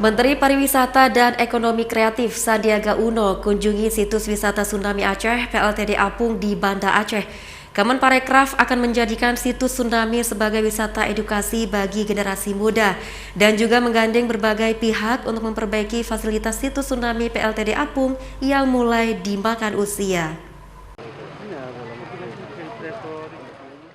Menteri Pariwisata dan Ekonomi Kreatif Sandiaga Uno kunjungi situs wisata Tsunami Aceh PLTD Apung di Banda Aceh. Kemenparekraf akan menjadikan situs Tsunami sebagai wisata edukasi bagi generasi muda dan juga menggandeng berbagai pihak untuk memperbaiki fasilitas situs Tsunami PLTD Apung yang mulai dimakan usia.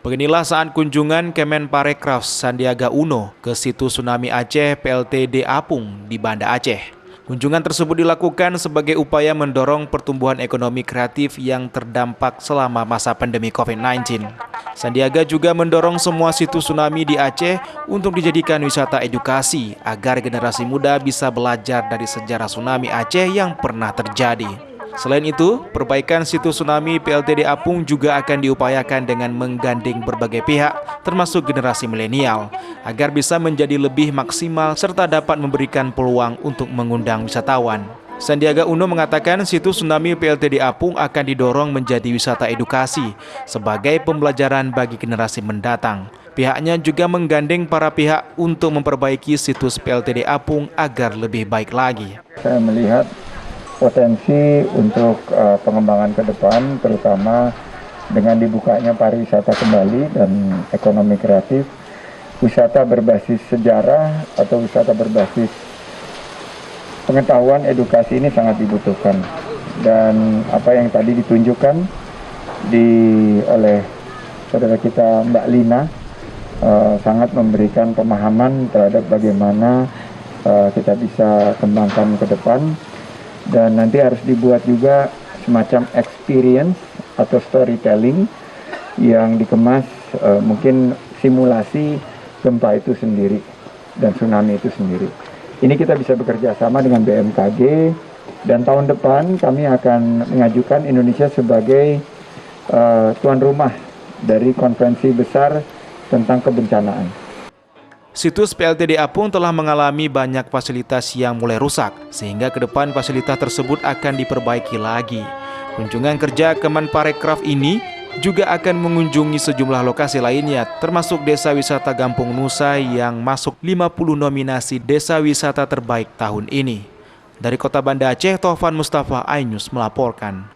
Beginilah saat kunjungan Kemenparekraf Sandiaga Uno ke situs Tsunami Aceh PLTD Apung di Banda Aceh. Kunjungan tersebut dilakukan sebagai upaya mendorong pertumbuhan ekonomi kreatif yang terdampak selama masa pandemi COVID-19. Sandiaga juga mendorong semua situs tsunami di Aceh untuk dijadikan wisata edukasi agar generasi muda bisa belajar dari sejarah tsunami Aceh yang pernah terjadi. Selain itu, perbaikan situs tsunami PLTD Apung juga akan diupayakan dengan menggandeng berbagai pihak, termasuk generasi milenial, agar bisa menjadi lebih maksimal serta dapat memberikan peluang untuk mengundang wisatawan. Sandiaga Uno mengatakan situs tsunami PLTD Apung akan didorong menjadi wisata edukasi sebagai pembelajaran bagi generasi mendatang. Pihaknya juga menggandeng para pihak untuk memperbaiki situs PLTD Apung agar lebih baik lagi. Saya melihat potensi untuk pengembangan ke depan, terutama dengan dibukanya pariwisata kembali dan ekonomi kreatif, wisata berbasis sejarah atau wisata berbasis pengetahuan edukasi ini sangat dibutuhkan. Dan apa yang tadi ditunjukkan oleh saudara kita Mbak Lina sangat memberikan pemahaman terhadap bagaimana kita bisa kembangkan ke depan. Dan nanti harus dibuat juga semacam experience atau storytelling yang dikemas mungkin simulasi gempa itu sendiri dan tsunami itu sendiri. Ini kita bisa bekerja sama dengan BMKG dan tahun depan kami akan mengajukan Indonesia sebagai tuan rumah dari konferensi besar tentang kebencanaan. Situs PLTD Apung telah mengalami banyak fasilitas yang mulai rusak, sehingga ke depan fasilitas tersebut akan diperbaiki lagi. Kunjungan kerja Kemenparekraf ini juga akan mengunjungi sejumlah lokasi lainnya, termasuk Desa Wisata Gampung Nusa yang masuk 50 nominasi Desa Wisata Terbaik tahun ini. Dari Kota Banda Aceh, Taufan Mustafa, iNews melaporkan.